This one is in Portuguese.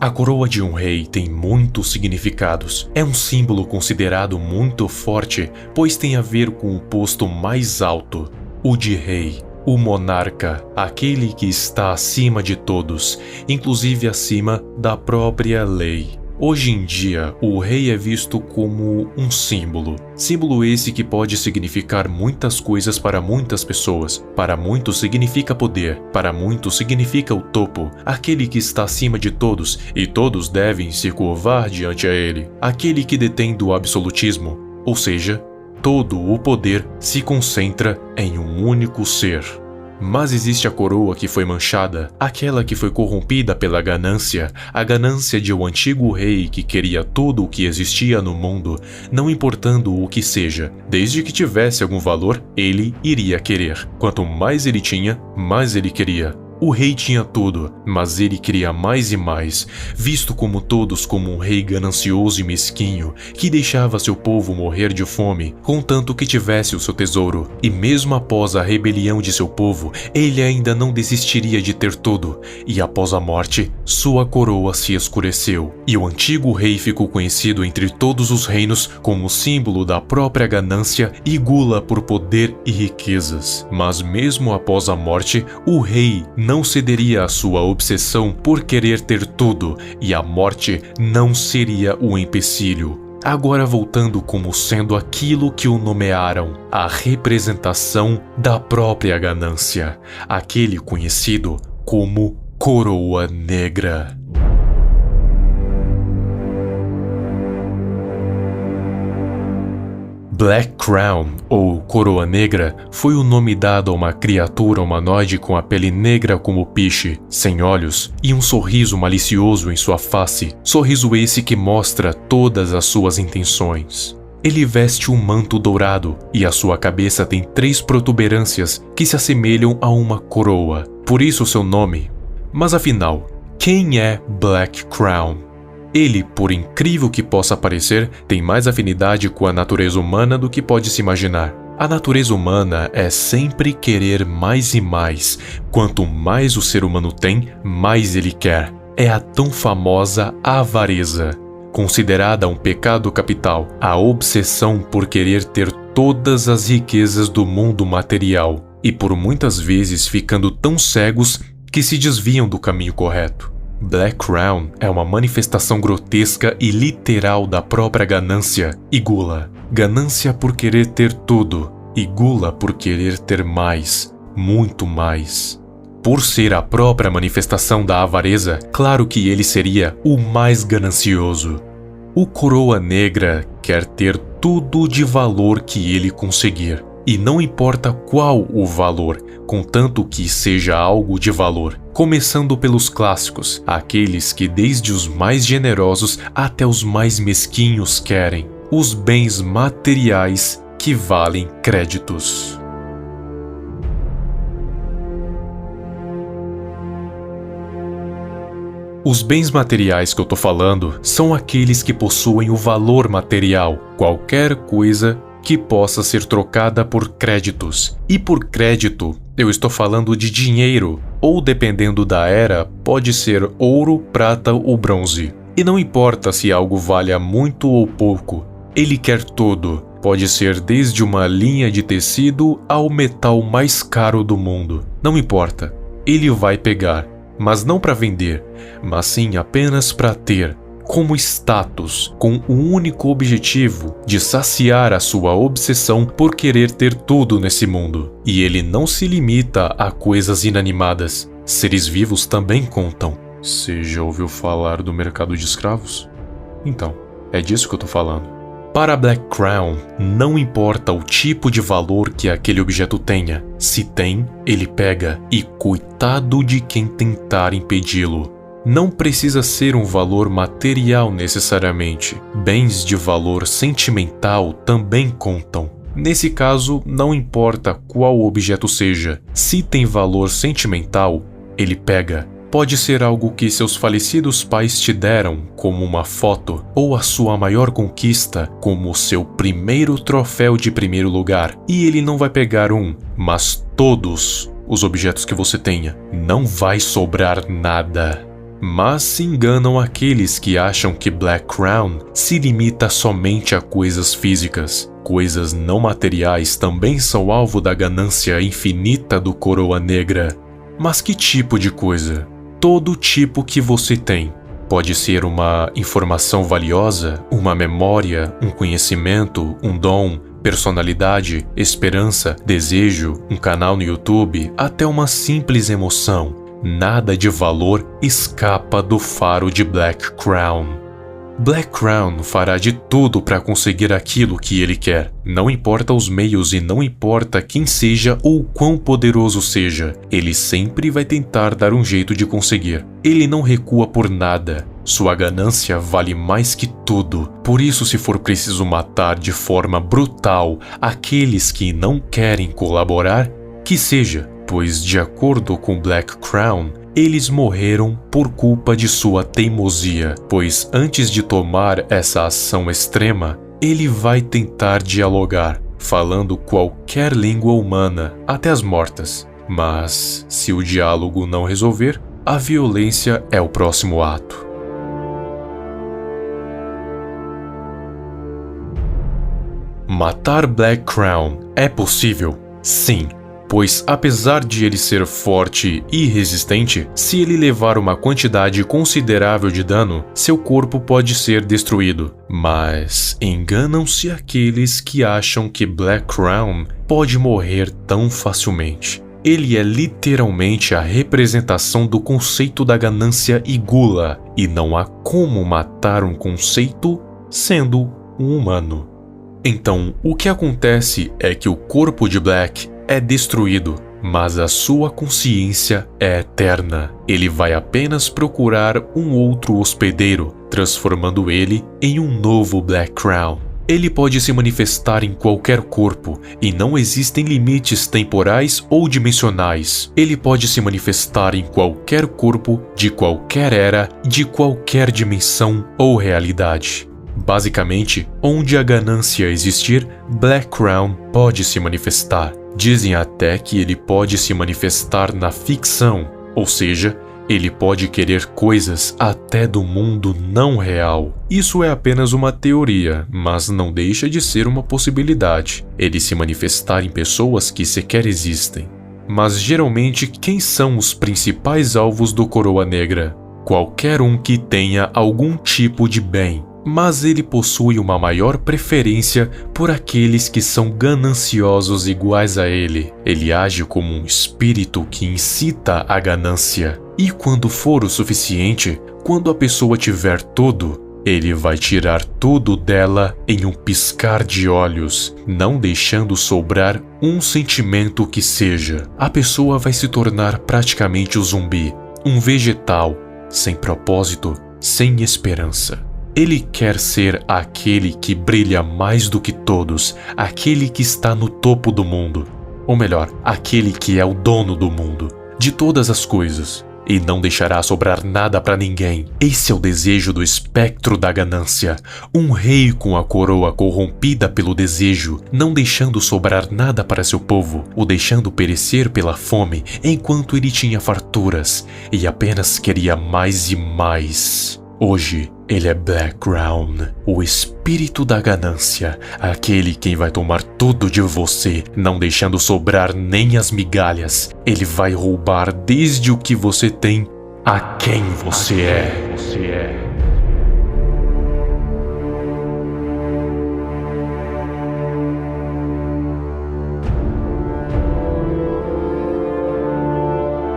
A coroa de um rei tem muitos significados. É um símbolo considerado muito forte, pois tem a ver com o posto mais alto, o de rei, o monarca, aquele que está acima de todos, inclusive acima da própria lei. Hoje em dia, o rei é visto como um símbolo. Símbolo esse que pode significar muitas coisas para muitas pessoas. Para muitos significa poder, para muitos significa o topo, aquele que está acima de todos e todos devem se curvar diante a ele. Aquele que detém do absolutismo, ou seja, todo o poder se concentra em um único ser. Mas existe a coroa que foi manchada, aquela que foi corrompida pela ganância, a ganância de um antigo rei que queria tudo o que existia no mundo, não importando o que seja. Desde que tivesse algum valor, ele iria querer. Quanto mais ele tinha, mais ele queria. O rei tinha tudo, mas ele queria mais e mais, visto como todos como um rei ganancioso e mesquinho, que deixava seu povo morrer de fome, contanto que tivesse o seu tesouro. E mesmo após a rebelião de seu povo, ele ainda não desistiria de ter tudo, e após a morte, sua coroa se escureceu, e o antigo rei ficou conhecido entre todos os reinos como símbolo da própria ganância e gula por poder e riquezas. Mas mesmo após a morte, o rei não cederia à sua obsessão por querer ter tudo, e a morte não seria o empecilho. Agora voltando como sendo aquilo que o nomearam, a representação da própria ganância, aquele conhecido como Coroa Negra. Black Crown, ou Coroa Negra, foi o nome dado a uma criatura humanoide com a pele negra como piche, sem olhos e um sorriso malicioso em sua face, sorriso esse que mostra todas as suas intenções. Ele veste um manto dourado e a sua cabeça tem 3 protuberâncias que se assemelham a uma coroa, por isso seu nome. Mas afinal, quem é Black Crown? Ele, por incrível que possa parecer, tem mais afinidade com a natureza humana do que pode se imaginar. A natureza humana é sempre querer mais e mais. Quanto mais o ser humano tem, mais ele quer. É a tão famosa avareza. Considerada um pecado capital, a obsessão por querer ter todas as riquezas do mundo material, e por muitas vezes ficando tão cegos que se desviam do caminho correto. Black Crown é uma manifestação grotesca e literal da própria ganância e gula. Ganância por querer ter tudo e gula por querer ter mais, muito mais. Por ser a própria manifestação da avareza, claro que ele seria o mais ganancioso. O Coroa Negra quer ter tudo de valor que ele conseguir. E não importa qual o valor, contanto que seja algo de valor. Começando pelos clássicos, aqueles que desde os mais generosos até os mais mesquinhos querem. Os bens materiais que valem créditos. Os bens materiais que eu tô falando são aqueles que possuem o valor material, qualquer coisa que possa ser trocada por créditos. E por crédito, eu estou falando de dinheiro, ou dependendo da era, pode ser ouro, prata ou bronze. E não importa se algo valha muito ou pouco, ele quer tudo. Pode ser desde uma linha de tecido ao metal mais caro do mundo. Não importa, ele vai pegar, mas não para vender, mas sim apenas para ter. Como status, com o único objetivo de saciar a sua obsessão por querer ter tudo nesse mundo. E ele não se limita a coisas inanimadas, seres vivos também contam. Você já ouviu falar do mercado de escravos? Então, é disso que eu tô falando. Para Black Crown, não importa o tipo de valor que aquele objeto tenha, se tem, ele pega, e coitado de quem tentar impedi-lo. Não precisa ser um valor material necessariamente. Bens de valor sentimental também contam. Nesse caso, não importa qual objeto seja. Se tem valor sentimental, ele pega. Pode ser algo que seus falecidos pais te deram, como uma foto, ou a sua maior conquista, como o seu primeiro troféu de primeiro lugar. E ele não vai pegar um, mas todos os objetos que você tenha. Não vai sobrar nada. Mas se enganam aqueles que acham que Black Crown se limita somente a coisas físicas. Coisas não materiais também são alvo da ganância infinita do Coroa Negra. Mas que tipo de coisa? Todo tipo que você tem. Pode ser uma informação valiosa, uma memória, um conhecimento, um dom, personalidade, esperança, desejo, um canal no YouTube, até uma simples emoção. Nada de valor escapa do faro de Black Crown. Black Crown fará de tudo para conseguir aquilo que ele quer. Não importa os meios e não importa quem seja ou quão poderoso seja, ele sempre vai tentar dar um jeito de conseguir. Ele não recua por nada. Sua ganância vale mais que tudo. Por isso, se for preciso matar de forma brutal aqueles que não querem colaborar, que seja, pois de acordo com Black Crown, eles morreram por culpa de sua teimosia, pois antes de tomar essa ação extrema, ele vai tentar dialogar, falando qualquer língua humana, até as mortas. Mas, se o diálogo não resolver, a violência é o próximo ato. Matar Black Crown é possível? Sim. Pois apesar de ele ser forte e resistente, se ele levar uma quantidade considerável de dano, seu corpo pode ser destruído. Mas enganam-se aqueles que acham que Black Crown pode morrer tão facilmente. Ele é literalmente a representação do conceito da ganância e gula, e não há como matar um conceito sendo um humano. Então, o que acontece é que o corpo de Black é destruído, mas a sua consciência é eterna. Ele vai apenas procurar um outro hospedeiro, transformando ele em um novo Black Crown. Ele pode se manifestar em qualquer corpo, e não existem limites temporais ou dimensionais. Ele pode se manifestar em qualquer corpo, de qualquer era, de qualquer dimensão ou realidade. Basicamente, onde a ganância existir, Black Crown pode se manifestar. Dizem até que ele pode se manifestar na ficção, ou seja, ele pode querer coisas até do mundo não real. Isso é apenas uma teoria, mas não deixa de ser uma possibilidade. Ele se manifestar em pessoas que sequer existem. Mas geralmente, quem são os principais alvos do Coroa Negra? Qualquer um que tenha algum tipo de bem. Mas ele possui uma maior preferência por aqueles que são gananciosos iguais a ele. Ele age como um espírito que incita a ganância. E quando for o suficiente, quando a pessoa tiver tudo, ele vai tirar tudo dela em um piscar de olhos, não deixando sobrar um sentimento que seja. A pessoa vai se tornar praticamente um zumbi, um vegetal, sem propósito, sem esperança. Ele quer ser aquele que brilha mais do que todos, aquele que está no topo do mundo. Ou melhor, aquele que é o dono do mundo, de todas as coisas. E não deixará sobrar nada para ninguém. Esse é o desejo do espectro da ganância. Um rei com a coroa corrompida pelo desejo, não deixando sobrar nada para seu povo, o deixando perecer pela fome, enquanto ele tinha farturas, e apenas queria mais e mais. Hoje, ele é Black Crown, o espírito da ganância, aquele quem vai tomar tudo de você, não deixando sobrar nem as migalhas. Ele vai roubar desde o que você tem a quem você é.